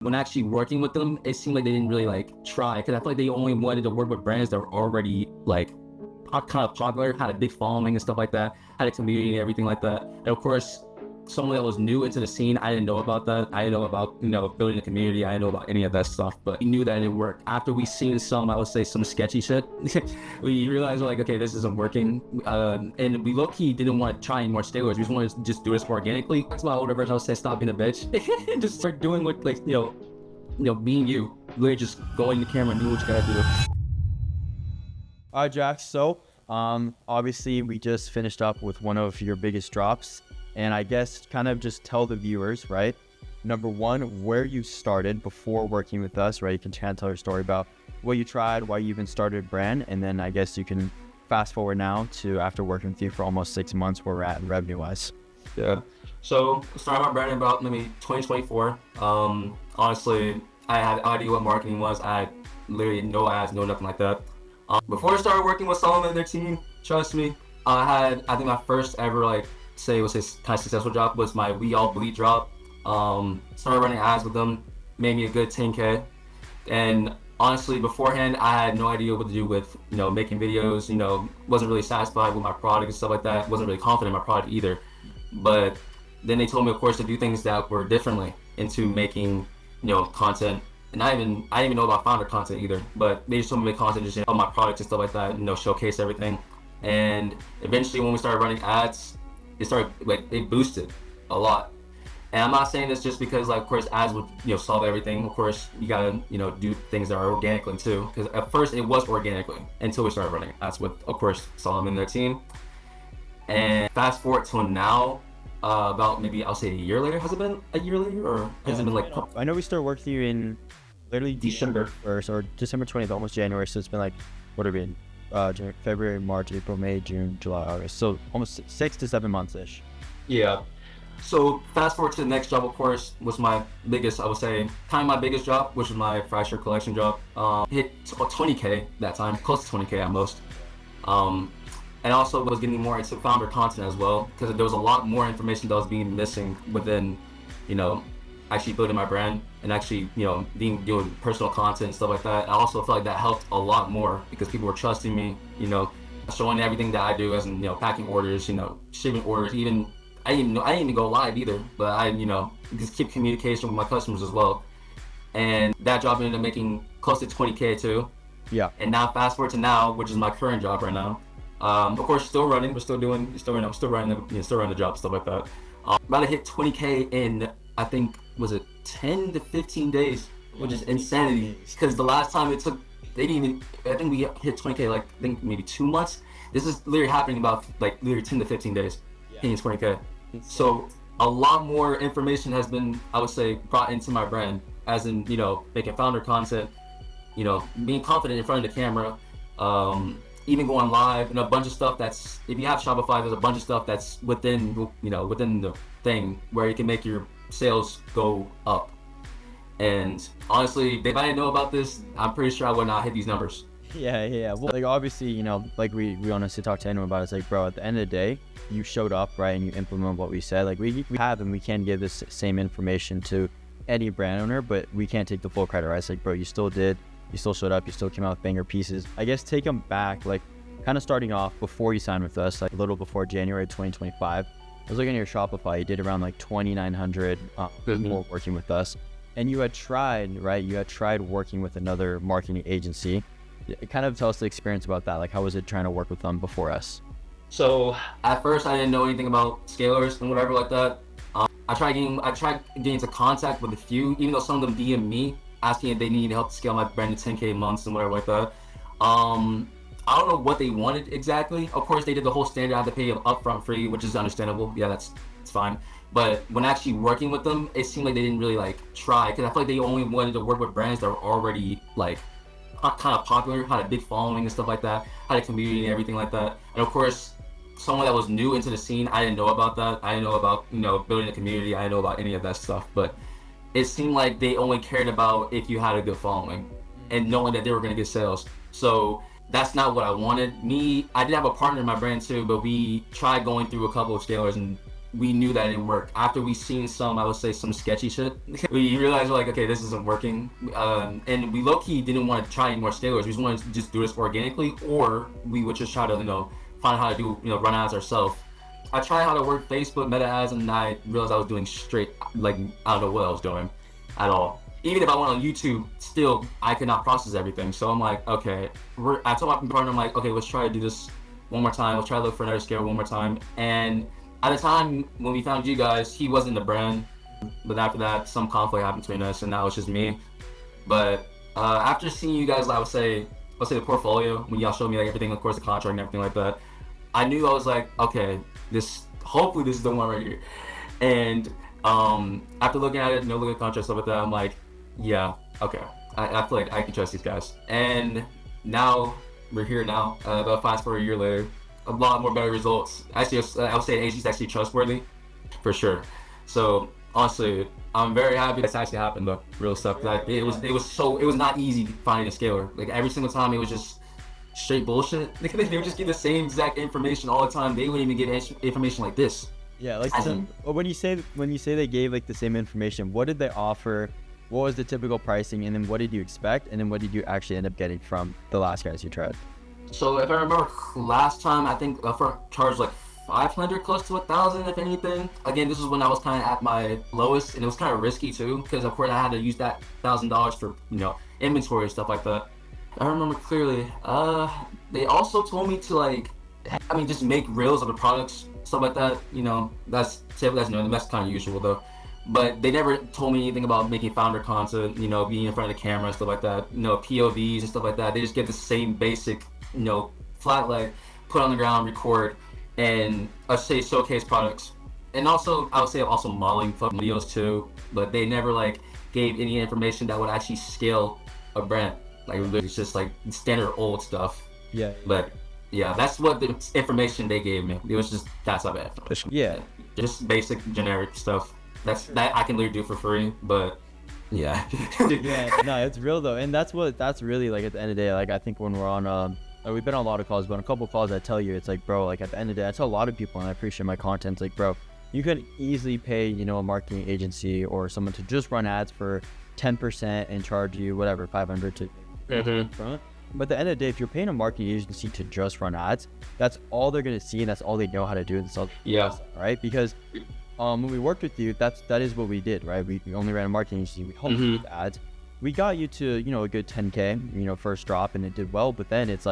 When actually working with them, it seemed like they didn't really like try, because I feel like they only wanted to work with brands that were already like kind of popular, had a big following and stuff like that, had a community and everything like that. And of course, someone that was new into the scene, I didn't know about that. I didn't know about, building a community. I didn't know about any of that stuff, but we knew that it worked. After we seen some, I would say, some sketchy shit, we realized, like, okay, this isn't working. And we low-key didn't want to try any more steroids. We just wanted to just do this organically. That's my older version. I would say, stop being a bitch and just start doing what, like, being you. Literally just going to the camera and do what you gotta do. All right, Jack. So, obviously, we just finished up with one of your biggest drops, and I guess kind of just tell the viewers, right? Number one, where you started before working with us, right? You can kind of tell your story about what you tried, why you even started a brand, and then I guess you can fast forward now to after working with you for almost 6 months, where we're at revenue-wise. Yeah. So, started my brand in about maybe 2024. Honestly, I had no idea what marketing was. I had literally no ads, no nothing like that. Before I started working with someone and their team, trust me, I think my first ever, like, say was his kind of successful job was my We All Bleed drop. Started running ads with them, made me a good 10K. And honestly, beforehand, I had no idea what to do with, making videos, wasn't really satisfied with my product and stuff like that. Wasn't really confident in my product either. But then they told me, of course, to do things that were differently into making, content. And I didn't even know about founder content either, but they just told me to make content just on my products and stuff like that, showcase everything. And eventually when we started running ads, it boosted a lot. And I'm not saying this just because, like, of course, ads would, solve everything. Of course, you gotta, do things that are organically too. Because at first it was organically until we started running ads with, of course, Solomon and their team. And fast forward till now, about maybe I'll say a year later. Has it been a year later, or has it been like? I know we started working with you in literally December 1st or December 20th, almost January. So it's been like, what have it been? February, March, April, May, June, July, August. So almost 6 to 7 months ish. Yeah. So fast forward to the next job, of course, was my biggest, I would say, kind of my biggest job, which was my Fracture collection job. Hit 20K that time, close to 20K at most. And also was getting more into founder content as well, because there was a lot more information that was being missing within, actually building my brand and actually, doing personal content and stuff like that. I also felt like that helped a lot more because people were trusting me, showing everything that I do, as in, packing orders, shipping orders. Even I didn't even go live either, but I, just keep communication with my customers as well. And that job ended up making close to 20K too. Yeah. And now fast forward to now, which is my current job right now. Of course, still running. We're still running the job, stuff like that. About to hit 20K in, I think, was it 10 to 15 days, which is insanity. Because the last time it took, I think we hit 20K like, I think maybe 2 months. This is literally happening about like literally 10 to 15 days, hitting 20K. So a lot more information has been, I would say, brought into my brand, as in, making founder content, being confident in front of the camera, even going live, and a bunch of stuff that's, if you have Shopify, there's a bunch of stuff that's within the thing where you can make your sales go up. And honestly, if I didn't know about this, I'm pretty sure I would not hit these numbers. Yeah. Well, like, obviously, like we honestly talked to anyone about it. It's like, bro, at the end of the day, you showed up, right, and you implement what we said. Like, we have, and we can give this same information to any brand owner, but we can't take the full credit, right? It's like, bro, you still did. You still showed up, you still came out with banger pieces. I guess take them back, like, kind of starting off before you signed with us, like a little before January 2025. I was looking at your Shopify, you did around like 2,900 people working with us. And you had tried, right? You had tried working with another marketing agency. Kind of tell us the experience about that. Like, how was it trying to work with them before us? So at first I didn't know anything about scalers and whatever like that. I tried getting into contact with a few, even though some of them DM me asking if they need help to scale my brand to 10K months and whatever like that. I don't know what they wanted exactly. Of course, they did the whole standard. I had to pay upfront fee, which is understandable. Yeah, it's fine. But when actually working with them, it seemed like they didn't really like try, because I feel like they only wanted to work with brands that were already like kind of popular, had a big following and stuff like that, had a community and everything like that. And of course, someone that was new into the scene, I didn't know about that. I didn't know about building a community. I didn't know about any of that stuff. But it seemed like they only cared about if you had a good following and knowing that they were going to get sales. So that's not what I wanted. I did have a partner in my brand too, but we tried going through a couple of scalers and we knew that it didn't work. After we seen some, I would say, some sketchy shit, we realized like, okay, this isn't working. And we low-key didn't want to try any more scalers. We just wanted to just do this organically, or we would just try to, find how to do, run ads ourselves. I tried how to work Facebook meta ads, and I realized I was doing straight, like, I don't know what I was doing at all. Even if I went on YouTube, still, I could not process everything. So I'm like, okay, I told my partner, I'm like, okay, let's try to do this one more time. Let's try to look for another scale one more time. And at the time when we found you guys, he wasn't the brand. But after that, some conflict happened between us, and now it's just me. But after seeing you guys, I would say, let's say the portfolio, when y'all showed me like everything, of course, the contract and everything like that, I knew I was like, okay, hopefully this is the one right here. And after looking at it, looking at the contract, stuff like that, I'm like, yeah, okay, I feel like I can trust these guys. And now we're here now, about fast forward a year later, a lot more better results. Actually, I would say agency's actually trustworthy, for sure. So honestly, I'm very happy this actually happened, though. Real stuff. Like it was not easy finding a scaler. Like every single time, it was just straight bullshit. They would just give the same exact information all the time. They wouldn't even give information like this. Yeah, like when you say they gave like the same information, what did they offer? What was the typical pricing, and then what did you expect, and then what did you actually end up getting from the last guys you tried? So if I remember last time, I think I charged like 500, close to 1,000, if anything. Again, this was when I was kind of at my lowest, and it was kind of risky too, because of course I had to use that $1,000 for inventory and stuff like that. I remember clearly. They also told me to just make reels of the products, stuff like that. That's kind of usual though. But they never told me anything about making founder content, being in front of the camera, stuff like that, POVs and stuff like that. They just get the same basic, flat light, put on the ground, record, and let's say showcase products. And also, I would say also modeling videos too, but they never gave any information that would actually scale a brand. It's just standard old stuff. Yeah. But yeah, that's what the information they gave me. It was just that type of information. Yeah. Just basic generic stuff. That I can literally do for free, but yeah. Yeah, no, it's real though, and that's really at the end of the day. I think when we're on, we've been on a lot of calls, but on a couple of calls, I tell you, it's bro, at the end of the day, I tell a lot of people, and I appreciate my content. Bro, you could easily pay, a marketing agency or someone to just run ads for 10% and charge you whatever 500 to. Mm-hmm. But at the end of the day, if you're paying a marketing agency to just run ads, that's all they're gonna see, and that's all they know how to do. Yeah. Right? Because when we worked with you, that is what we did, right? We only ran a marketing agency. We helped you with ads. We got you to, a good 10K, first drop, and it did well. But then it's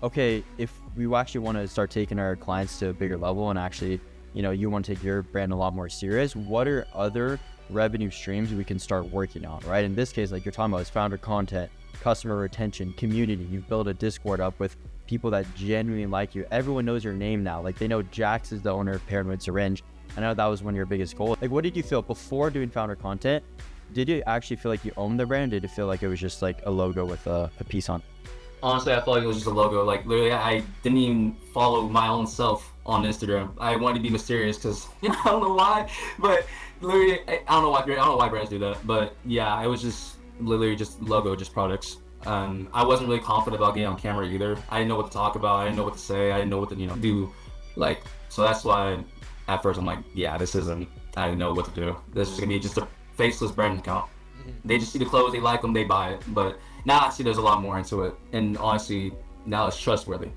okay, if we actually want to start taking our clients to a bigger level and actually, you want to take your brand a lot more serious, what are other revenue streams we can start working on, right? In this case, you're talking about is founder content, customer retention, community. You've built a Discord up with people that genuinely like you. Everyone knows your name now. They know Jax is the owner of Paranoid Syringe. I know that was one of your biggest goals. What did you feel before doing founder content? Did you actually feel like you owned the brand? Did it feel like it was just a logo with a piece on it? Honestly, I felt like it was just a logo. Literally, I didn't even follow my own self on Instagram. I wanted to be mysterious because I don't know why, but literally, I don't know why brands do that. But yeah, it was just literally just logo, just products. I wasn't really confident about getting on camera either. I didn't know what to talk about. I didn't know what to say. I didn't know what to do. So that's why at first I'm like, yeah, this isn't. I didn't know what to do. This is gonna be just a faceless brand account. They just see the clothes, they like them, they buy it. But now I see there's a lot more into it, and honestly, now it's trustworthy,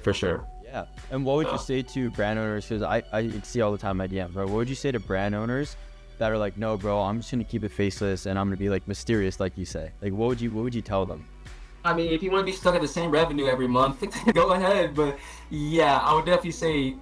for sure. Yeah. And what would you say to brand owners? Because I see all the time my DMs, bro. What would you say to brand owners that are no, bro, I'm just gonna keep it faceless and I'm gonna be mysterious, like you say? What would you tell them? I mean, if you want to be stuck at the same revenue every month, go ahead. But yeah, I would definitely say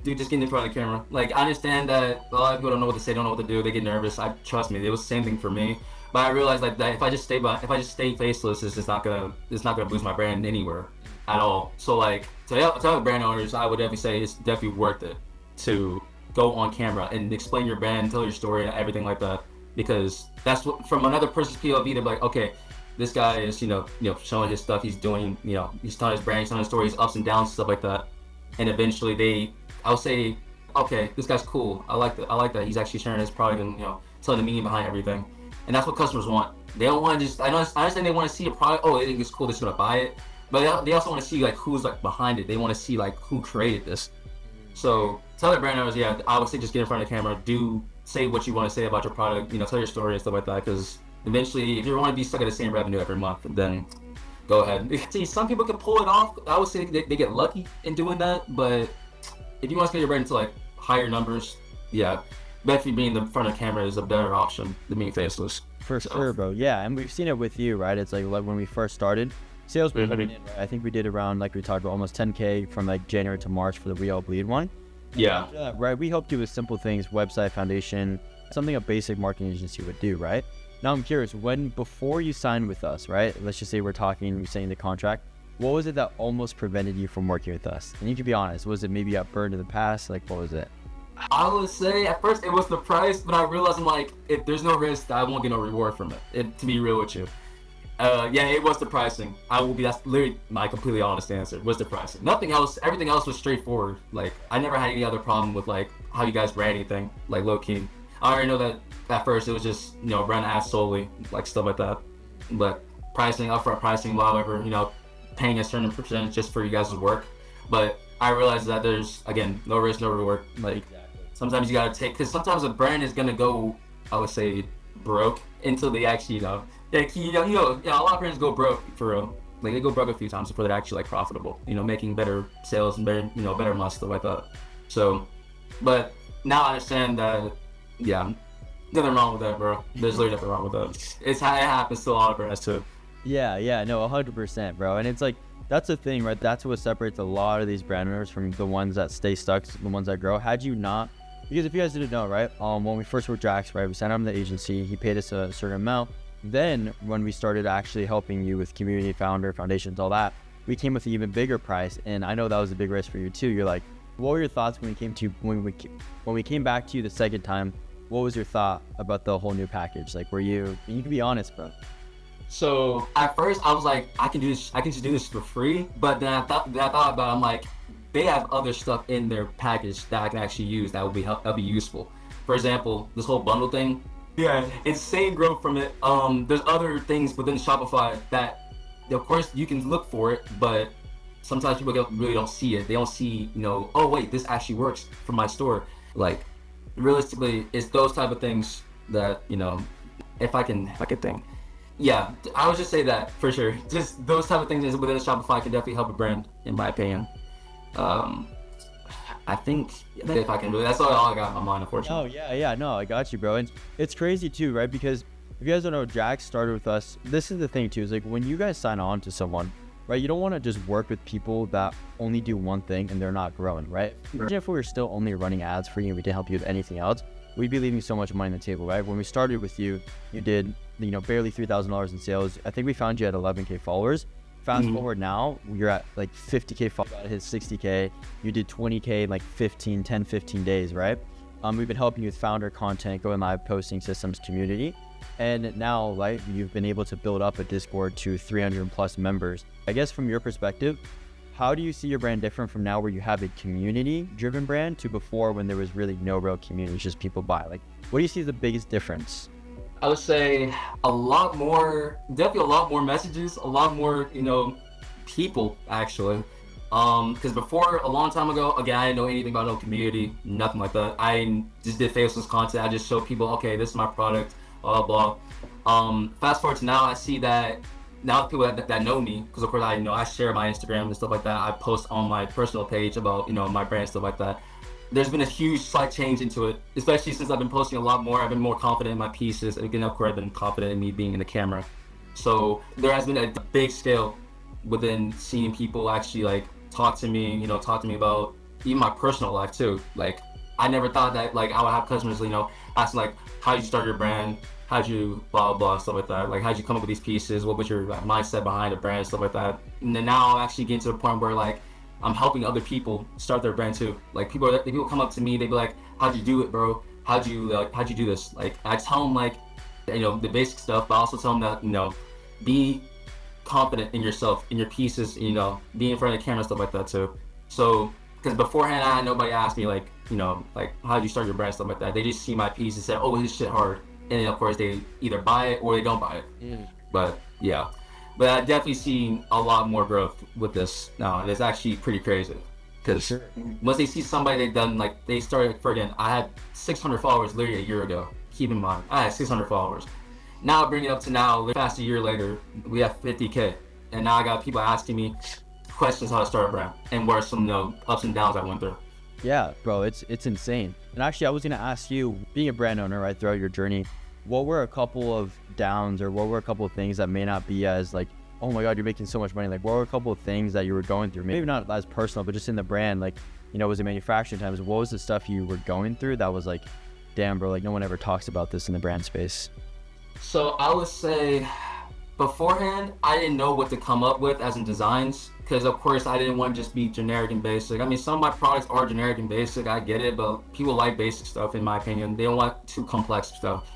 dude, just get in front of the camera. I understand that a lot of people don't know what to say, don't know what to do, they get nervous. Trust me, it was the same thing for me. But I realized that if I just stay faceless, it's just not gonna boost my brand anywhere at all. So to tell brand owners, I would definitely say it's definitely worth it to go on camera and explain your brand, tell your story, and everything like that. Because that's what, from another person's POV, they're okay, this guy is showing his stuff, he's doing he's telling his brand, he's telling his stories, ups and downs, stuff like that. And eventually I'll say, okay, this guy's cool. I like that. He's actually sharing his product and telling the meaning behind everything. And that's what customers want. They don't want to just. I understand they want to see a product. Oh, they think it's cool. They're just gonna buy it. But they also want to see who's behind it. They want to see who created this. So tell the brand owners, yeah, I would say just get in front of the camera, do say what you want to say about your product, tell your story and stuff like that. Because eventually, if you want to be stuck at the same revenue every month, then go ahead. See, some people can pull it off. I would say they get lucky in doing that, but if you want to get your brand into like higher numbers, yeah, definitely being in front of the camera is a better option than being faceless. For sure, bro. Yeah, and we've seen it with you, right? It's like when we first started, sales were coming in, right? I think we did around, like we talked about, almost 10K from like January to March for the We All Bleed one. Yeah. Right. We helped you with simple things, website foundation, something a basic marketing agency would do, right? Now I'm curious, before you signed with us, right? Let's just say we're saying the contract. What was it that almost prevented you from working with us? And you can be honest. Was it maybe you got burned in the past? Like, what was it? I would say at first it was the price, but I realized I'm like, if there's no risk, I won't get no reward from it. To be real with you. Yeah, it was the pricing. That's literally my completely honest answer, was the pricing. Nothing else, everything else was straightforward. Like, I never had any other problem with like how you guys ran anything, like low key. I already know that at first it was just, run ads solely, like stuff like that. But pricing, upfront pricing, however, paying a certain percentage just for you guys' work. But I realized that there's, again, no risk, no reward. Like, sometimes you gotta because sometimes a brand is gonna go, I would say, broke until they actually, a lot of brands go broke for real. Like, they go broke a few times before they're actually like profitable, making better sales and better, better money, stuff like that. So, but now I understand that, yeah, nothing wrong with that, bro. There's literally nothing wrong with that. It's how it happens to a lot of brands too. Yeah, no, 100%, bro. And it's like, that's the thing, right? That's what separates a lot of these brand owners from the ones that stay stuck, the ones that grow. Had you not, because if you guys didn't know, right? When we first worked Jax, right? We signed him the agency. He paid us a certain amount. Then when we started actually helping you with community foundations, all that, we came with an even bigger price. And I know that was a big risk for you too. You're like, what were your thoughts when we came back to you the second time? What was your thought about the whole new package? Like, you can be honest, bro. So at first I was like, I can just do this for free. But then I thought about it, I'm like, they have other stuff in their package that I can actually use that'll be useful. For example, this whole bundle thing. Yeah, insane growth from it. There's other things within Shopify that, of course, you can look for it, but sometimes people really don't see it. They don't see, oh wait, this actually works for my store. Like, realistically, it's those type of things that, if I can think. Yeah, I would just say that for sure. Just those type of things within Shopify can definitely help a brand, in my opinion. I think if I can do it, that's all I got in my mind, unfortunately. Oh yeah, no, I got you, bro. And it's crazy too, right? Because if you guys don't know, Jax started with us. This is the thing too, is like when you guys sign on to someone, right? You don't want to just work with people that only do one thing and they're not growing, right? Imagine if we were still only running ads for you and we didn't help you with anything else, we'd be leaving so much money on the table, right? When we started with you, you did, barely $3,000 in sales. I think we found you at 11K followers. Fast forward now, you're at like 50K followers, hit 60K. You did 20K in like 10, 15 days, right? We've been helping you with founder content, going live, posting systems, community. And now, like, you've been able to build up a Discord to 300 plus members. I guess from your perspective, how do you see your brand different from now where you have a community driven brand to before when there was really no real community, just people buy? Like, what do you see as the biggest difference? I would say definitely a lot more messages, a lot more, people actually. Because before, a long time ago, again, I didn't know anything about no community, nothing like that. I just did faceless content. I just showed people, okay, this is my product, blah, blah. Fast forward to now, I see that now people that know me, because of course I share my Instagram and stuff like that. I post on my personal page about, my brand, stuff like that. There's been a huge slight change into it, especially since I've been posting a lot more. I've been more confident in my pieces. And again, of course, I've been confident in me being in the camera. So there has been a big scale within seeing people actually like talk to me about even my personal life too. Like, I never thought that like I would have customers, asking like, how'd you start your brand? How'd you blah, blah, stuff like that? Like, how'd you come up with these pieces? What was your mindset behind the brand, stuff like that? And then now I'm actually getting to the point where like, I'm helping other people start their brand too. Like, people come up to me, they be like, how'd you do it, bro? How'd you do this? Like, I tell them like, the basic stuff, but I also tell them that, be confident in yourself, in your pieces, be in front of the camera, stuff like that too. So, because beforehand, I had nobody ask me like, like, how'd you start your brand, stuff like that. They just see my piece and say, oh, this shit hard. And then of course they either buy it or they don't buy it. But yeah. But I definitely seen a lot more growth with this now, and it's actually pretty crazy. because once they see somebody they've done, like they started, for again, I had 600 followers literally a year ago. Keep in mind, I had 600 followers. Now bring it up to now, fast a year later, we have 50K, and now I got people asking me questions how to start a brand and what are some ups and downs I went through. Yeah, bro, it's insane. And actually, I was gonna ask you, being a brand owner, right, throughout your journey, what were a couple of downs, or what were a couple of things that may not be as like, oh my God, you're making so much money? Like, what were a couple of things that you were going through? Maybe not as personal, but just in the brand, like, was it manufacturing times? What was the stuff you were going through that was like, damn, bro, like no one ever talks about this in the brand space? So I would say beforehand, I didn't know what to come up with as in designs, because of course I didn't want to just be generic and basic. I mean, some of my products are generic and basic, I get it, but people like basic stuff in my opinion. They don't want too complex stuff.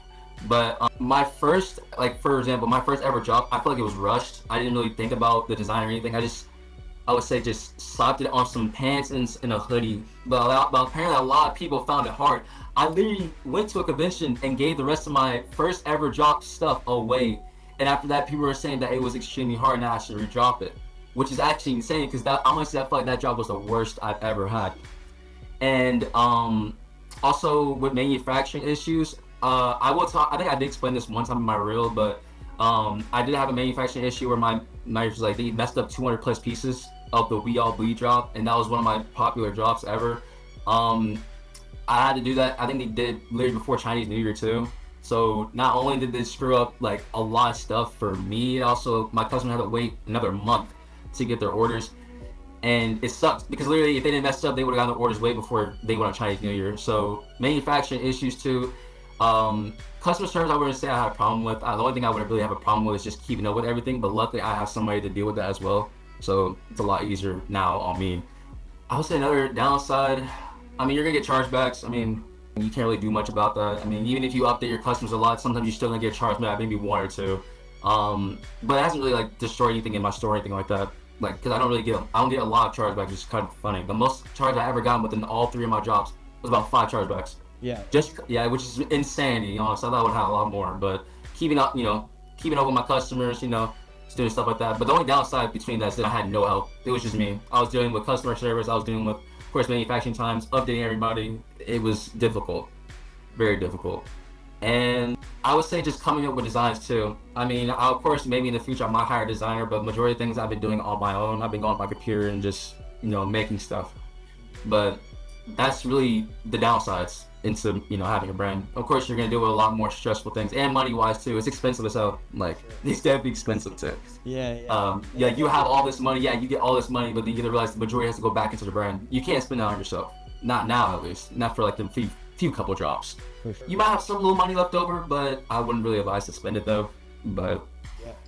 But my first, like for example, my first ever job, I feel like it was rushed. I didn't really think about the design or anything. I would say just slapped it on some pants and a hoodie. But apparently a lot of people found it hard. I literally went to a convention and gave the rest of my first ever drop stuff away. And after that, people were saying that it was extremely hard and I should redrop it, which is actually insane, because honestly, I feel like that job was the worst I've ever had. And also with manufacturing issues, I will talk. I think I did explain this one time in my reel, but I did have a manufacturing issue where my was like, they messed up 200 plus pieces of the We All Bleed drop, and that was one of my popular drops ever. I had to do that. I think they did literally before Chinese New Year too. So not only did they screw up like a lot of stuff for me, also my customer had to wait another month to get their orders, and it sucked because literally if they didn't mess up, they would have gotten the orders way before they went on Chinese New Year. So manufacturing issues too. Customer service, I wouldn't say I had a problem with. The only thing I would really have a problem with is just keeping up with everything, but luckily I have somebody to deal with that as well, so it's a lot easier now on me. I would say another downside, I mean, you're gonna get chargebacks. I mean, you can't really do much about that. I mean, even if you update your customers a lot, sometimes you're still gonna get charged back, maybe one or two. But it hasn't really like destroyed anything in my store or anything like that. Like, because I don't get a lot of chargebacks, which is kind of funny. The most charge I ever gotten within all three of my jobs was about 5 chargebacks. Yeah. Which is insanity, So I thought I would have a lot more, but keeping up with my customers, just doing stuff like that. But the only downside between that is that I had no help. It was just me. I was dealing with customer service. I was dealing with, of course, manufacturing times, updating everybody. It was difficult, very difficult. And I would say just coming up with designs too. I mean, of course, maybe in the future I might hire a designer, but majority of things I've been doing on my own. I've been going on my computer and just, making stuff. But that's really the downsides into having a brand. Of course, you're gonna deal with a lot more stressful things, and money wise too. It's expensive as hell. Like, it's definitely expensive too. Yeah. You have all this money. Yeah, you get all this money, but then you gotta realize the majority has to go back into the brand. You can't spend it on yourself. Not now, at least. Not for like the few couple drops. For sure. You might have some little money left over, but I wouldn't really advise to spend it though. But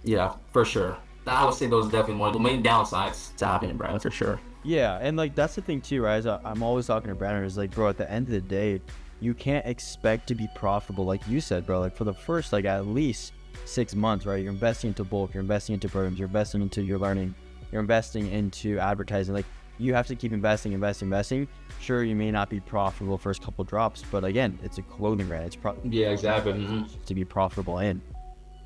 yeah, for sure. I would say those are definitely one of the main downsides to having a brand, for sure. Yeah, and like that's the thing too, right? I'm always talking to brand owners, like, bro, at the end of the day, you can't expect to be profitable, like you said, bro. Like for the first like at least 6 months, right? You're investing into bulk, you're investing into programs, you're investing into your learning, you're investing into advertising. Like you have to keep investing. Sure, you may not be profitable first couple drops, but again, it's a clothing brand. It's exactly to be profitable in.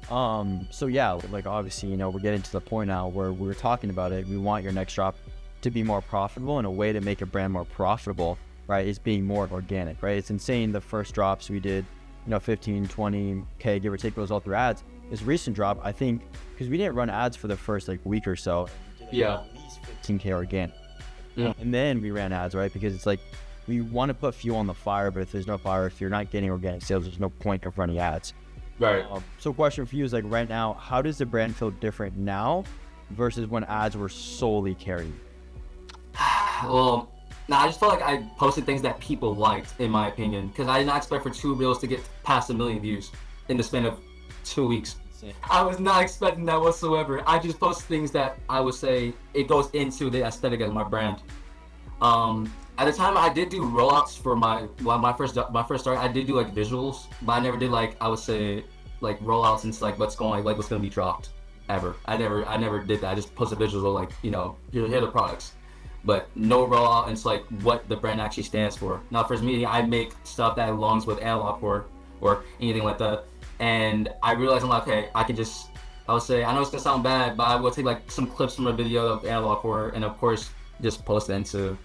So yeah, like obviously, we're getting to the point now where we're talking about it. We want your next drop to be more profitable, and a way to make a brand more profitable, right, is being more organic, right? It's insane. The first drops we did, 15, 20K, give or take, those all through ads. This recent drop, I think, because we didn't run ads for the first like week or so. Yeah. At least 15K organic. Yeah. And then we ran ads, right? Because it's like, we want to put fuel on the fire, but if there's no fire, if you're not getting organic sales, there's no point of running ads. Right. So question for you is like, right now, how does the brand feel different now versus when ads were solely carried? Well, I just felt like I posted things that people liked, in my opinion, because I did not expect for 2 reels to get past 1 million views in the span of 2 weeks. I was not expecting that whatsoever. I just posted things that I would say it goes into the aesthetic of my brand. At the time, I did do rollouts for my first start. I did do like visuals, but I never did like, I would say, like rollouts into like what's going, like what's gonna be dropped ever. I never did that. I just posted visuals of like, here are the products, but no rollout into like what the brand actually stands for. Now, for me, I make stuff that aligns with analog or anything like that, and I realized I'm like, okay, I would say, I know it's gonna sound bad, but I will take like some clips from a video of analog horror, and of course just post it into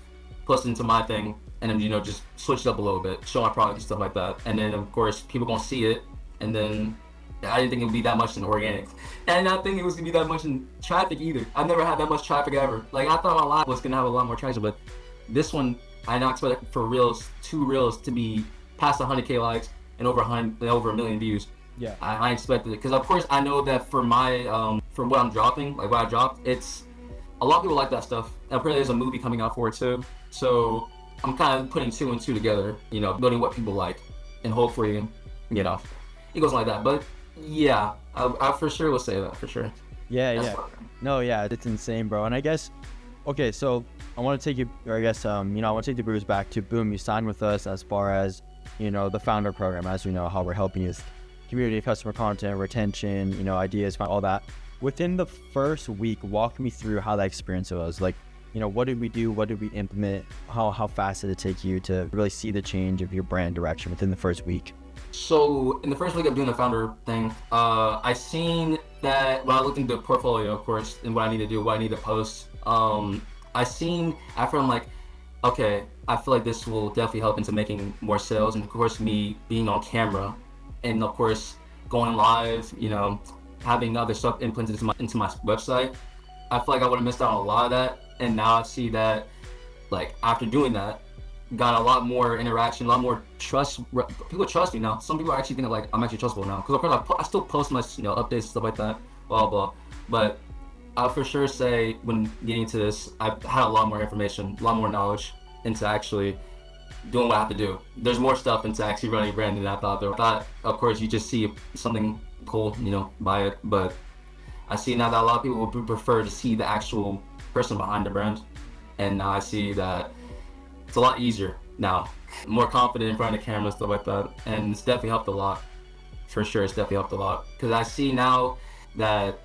post it into my thing, and then, just switch it up a little bit, show my product and stuff like that. And then, of course, people gonna see it, and then I didn't think it would be that much in organic. And I didn't think it was gonna be that much in traffic either. I've never had that much traffic ever. Like, I thought my live was gonna have a lot more traction, but this one, I not expected for reels, 2 reels to be past 100K likes and over 1 million views. Yeah. I expected it, because of course I know that for my, for what I'm dropping, like what I dropped, it's, a lot of people like that stuff. And apparently there's a movie coming out for it too. So I'm kind of putting 2 and 2 together, building what people like, and hopefully, it goes like that. But yeah, I for sure will say that, for sure. Yeah. No, yeah, it's insane, bro. And I guess, okay, so I want to take you, or I guess, I want to take the Bruce back to boom, you signed with us as far as, the founder program, as we know how we're helping you, community, customer content, retention, ideas, all that. Within the first week, walk me through how that experience was. Like, what did we do? What did we implement? How fast did it take you to really see the change of your brand direction within the first week? So in the first week of doing the founder thing, I seen that when I looked into the portfolio, of course, and what I need to do, what I need to post, I seen after I'm like, okay, I feel like this will definitely help into making more sales. And of course, me being on camera, and of course, going live, having other stuff implemented into my website, I feel like I would have missed out on a lot of that. And now I see that, like, after doing that, got a lot more interaction, a lot more trust. People trust me now. Some people actually think like I'm actually trustable now, because of course I still post my updates and stuff like that, blah blah. But I'll for sure say when getting into this, I've had a lot more information, a lot more knowledge into actually doing what I have to do. There's more stuff into actually running a brand than I thought there. I thought, of course, you just see something cool, buy it. But I see now that a lot of people would prefer to see the actual person behind the brand, and now I see that it's a lot easier now, more confident in front of the camera, stuff like that, and it's definitely helped a lot. For sure, it's definitely helped a lot, because I see now that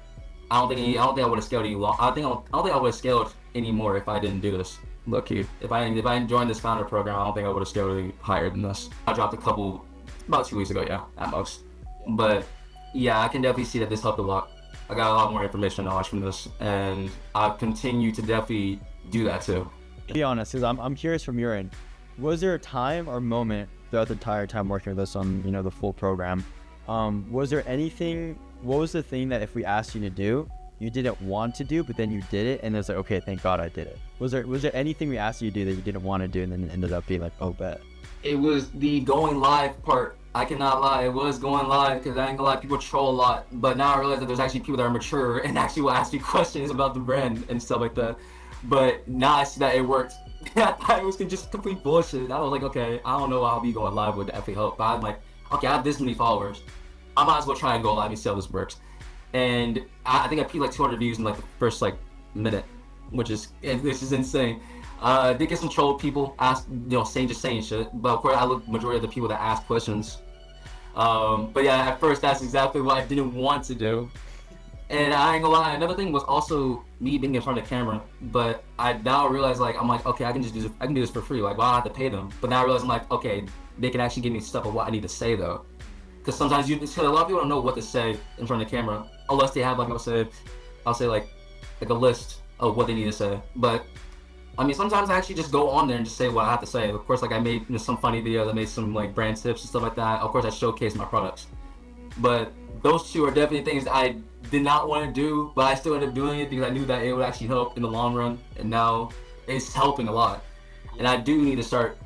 I don't think I would have scaled any long. I don't think I would have scaled anymore if I didn't do this. Look here, if I didn't join this founder program, I don't think I would have scaled any higher than this. I dropped a couple about 2 weeks ago, yeah, at most. But yeah, I can definitely see that this helped a lot. I got a lot more information and knowledge from this, and I continue to definitely do that too. Be honest, because I'm curious from your end, was there a time or moment throughout the entire time working with us on the full program, was there anything, what was the thing that if we asked you to do, you didn't want to do, but then you did it, and it's like, okay, thank God I did it? Was there anything we asked you to do that you didn't want to do, and then it ended up being like, oh, bet? It was the going live part. I cannot lie, it was going live, because I ain't gonna lie, people troll a lot. But now I realize that there's actually people that are mature and actually will ask me questions about the brand and stuff like that. But now I see that it worked. I thought it was just complete bullshit. I was like, okay, I don't know how I'll be going live with definitely help. But I'm like, okay, I have this many followers. I might as well try and go live and see how this works. And I think I peaked like 200 views in like the first like minute, this is insane. Did get some troll people saying shit. But of course, I look majority of the people that ask questions. But yeah, at first that's exactly what I didn't want to do. And I ain't gonna lie, another thing was also me being in front of the camera. But I now realize, like, I'm like, okay, I can do this for free. Like, why do I have to pay them? But now I realize I'm like, okay, they can actually give me stuff of what I need to say though. Because sometimes a lot of people don't know what to say in front of the camera unless they have, like I'll say like a list of what they need to say. But I mean, sometimes I actually just go on there and just say what I have to say. Of course, like I made some funny videos, I made some like brand tips and stuff like that. Of course, I showcase my products. But those two are definitely things that I did not want to do, but I still ended up doing it because I knew that it would actually help in the long run. And now it's helping a lot. And I do need to start,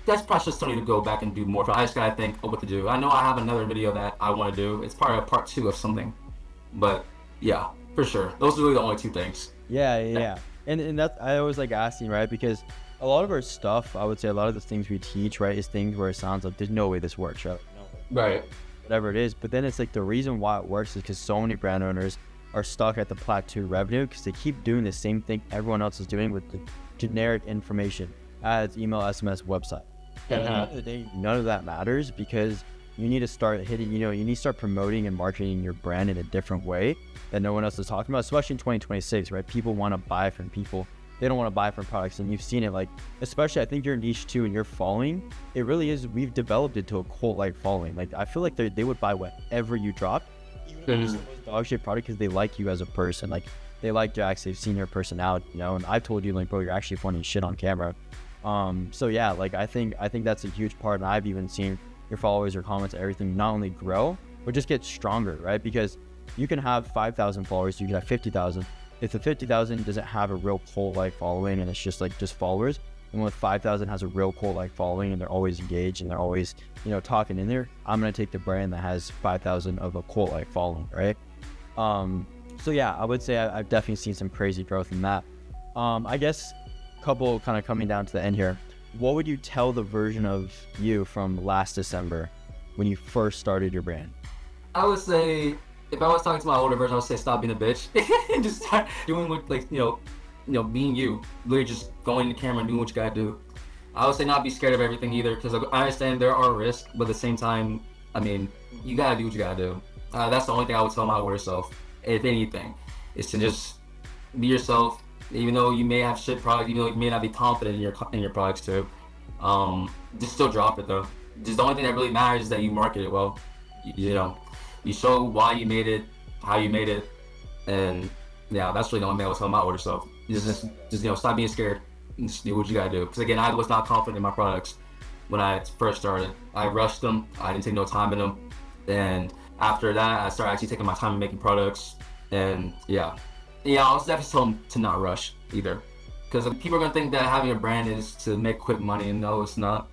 that's probably just still need to go back and do more. I just gotta think of what to do. I know I have another video that I want to do. It's part 2 of something. But yeah, for sure. Those are really the only 2 things. Yeah. And that's, I always like asking, right? Because a lot of our stuff, I would say a lot of the things we teach, right, is things where it sounds like there's no way this works, right? Right. Whatever it is. But then it's like the reason why it works is because so many brand owners are stuck at the plateau revenue because they keep doing the same thing everyone else is doing with the generic information, ads, email, SMS, website. And at the end of the day, none of that matters because you need to start hitting, you need to start promoting and marketing your brand in a different way that no one else is talking about, especially in 2026, right? People want to buy from people. They don't want to buy from products. And you've seen it, like, especially I think your niche too and your following, it really is, we've developed it to a cult-like following. Like, I feel like they would buy whatever you drop, even if it's the most dog shit product because they like you as a person. Like, they like Jax, they've seen your personality, you know, and I've told you, like, bro, you're actually funny as shit on camera. So yeah, like, I think that's a huge part, and I've even seen your followers, your comments, everything not only grow, but just get stronger, right? Because you can have 5,000 followers, you can have 50,000. If the 50,000 doesn't have a real cult-like following and it's just like just followers, and with 5,000 has a real cult-like following and they're always engaged and they're always, you know, talking in there, I'm gonna take the brand that has 5,000 of a cult-like following, right? So yeah, I would say I've definitely seen some crazy growth in that. I guess a couple kind of coming down to the end here. What would you tell the version of you from last December when you first started your brand? I would say, if I was talking to my older version, I would say stop being a bitch and just start doing what, like, being you. Literally just going to the camera and doing what you gotta do. I would say not be scared of everything either, because I understand there are risks, but at the same time, I mean, you gotta do what you gotta do. That's the only thing I would tell my older self, if anything, is to just be yourself. Even though you may have shit products, even though you may not be confident in your products too, just still drop it though. Just the only thing that really matters is that you market it well. You show why you made it, how you made it, and yeah, that's really the only thing I was telling my older self. Just stop being scared and just do what you gotta do. Because again, I was not confident in my products when I first started. I rushed them. I didn't take no time in them, and after that, I started actually taking my time in making products. And yeah, I was definitely told them to not rush either, because people are gonna think that having a brand is to make quick money, and no, it's not.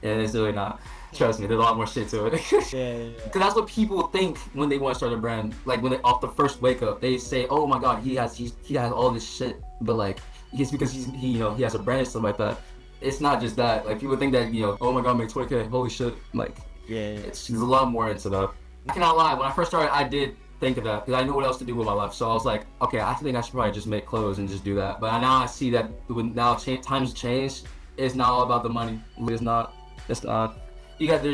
And it's really not. Trust me, there's a lot more shit to it. Yeah. Because that's what people think when they want to start a brand. Like when they off the first wake up, they say, "Oh my God, he has all this shit," but like it's because he has a brand and stuff like that. It's not just that. Like people think that oh my God, make 20K, holy shit. Like there's a lot more into that. I cannot lie. When I first started, I did think of that because I knew what else to do with my life. So I was like, okay, I think I should probably just make clothes and just do that. But now I see that times change. It's not all about the money. It's not. It's not. You gotta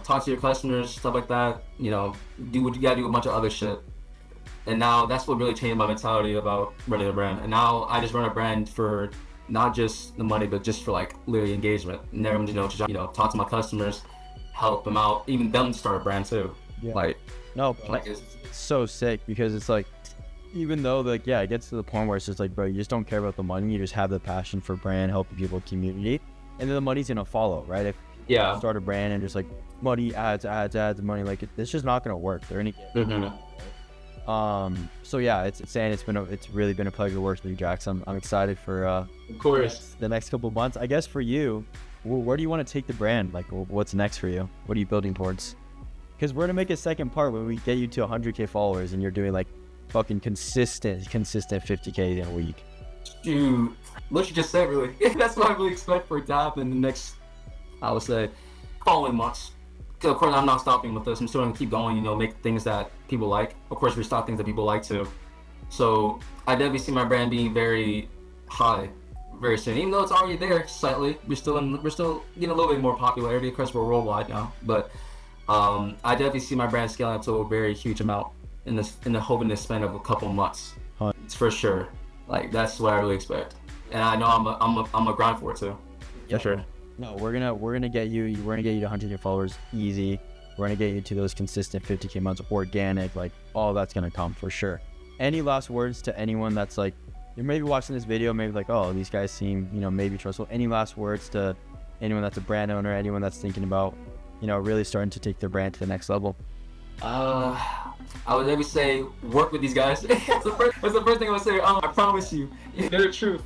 talk to your customers, stuff like that. Do what you gotta do, a bunch of other shit. And now that's what really changed my mentality about running a brand. And now I just run a brand for not just the money, but just for like literally engagement. Never, talk to my customers, help them out, even them start a brand too. Yeah. Like, no, like it's so sick because it's like, even though like, yeah, it gets to the point where it's just like, bro, you just don't care about the money. You just have the passion for brand, helping people, community. And then the money's gonna follow, right? If you start a brand and just like money, ads, money, like it's just not gonna work. They're gonna get so yeah, it's really been a pleasure working with you, Jax. I'm excited for of course the next couple of months. I guess for you, where do you want to take the brand? Like, what's next for you? What are you building towards? Because we're gonna make a second part when we get you to 100K followers and you're doing like fucking consistent 50K in a week. Dude, what you just said, really. That's what I really expect for it to happen in the next, I would say, following months. Because of course I'm not stopping with this. I'm still gonna keep going, make things that people like. Of course, restock things that people like too. So I definitely see my brand being very high very soon. Even though it's already there slightly, we're still getting a little bit more popularity because we're worldwide now. But I definitely see my brand scaling up to a very huge amount in the hoping to span of a couple months. It's for sure. Like that's what I really expect, and I know I'm a grind for it too. Yeah, sure. No, we're gonna get you to 100K followers easy. We're gonna get you to those consistent 50K months, organic, like all that's gonna come for sure. Any last words to anyone that's like, you're maybe watching this video, maybe like, oh, these guys seem, maybe trustful. Any last words to anyone that's a brand owner, anyone that's thinking about, really starting to take their brand to the next level? I would maybe say work with these guys. That's the first thing I would say. I promise you, they're the truth.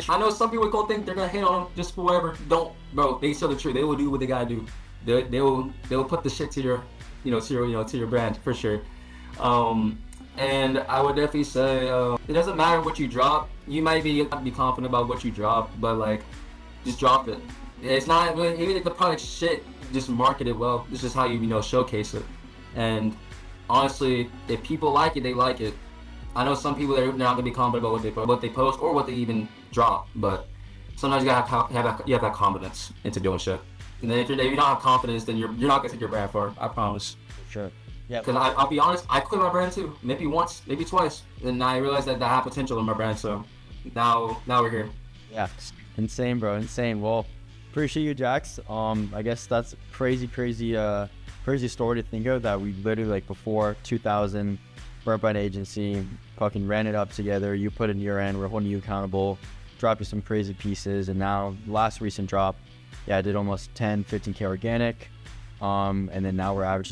I know some people go think they're gonna hate on them just for whatever. Don't, bro. They tell the truth. They will do what they gotta do. They will put the shit to your, to your brand for sure. And I would definitely say it doesn't matter what you drop. You might be confident about what you drop, but like, just drop it. It's not really, even if the product's shit, just market it well. This is how you showcase it. And honestly, if people like it, they like it. I know some people, they're not gonna be confident about what they post or what they even drop, but sometimes you gotta have that confidence into doing shit. And then if you don't have confidence, then you're not gonna take your brand far. I promise. Sure. Yeah. Because I'll be honest, I quit my brand too. Maybe once, maybe twice, and I realized that I have potential in my brand. So now we're here. Yeah. Insane, bro. Insane. Well, appreciate you, Jax. I guess that's crazy story to think of, that we literally, like, before 2,000 we're a brand agency, fucking ran it up together. You put in your end, we're holding you accountable, drop you some crazy pieces. And now last recent drop, yeah, I did almost 10, 15K organic. And then now we're averaging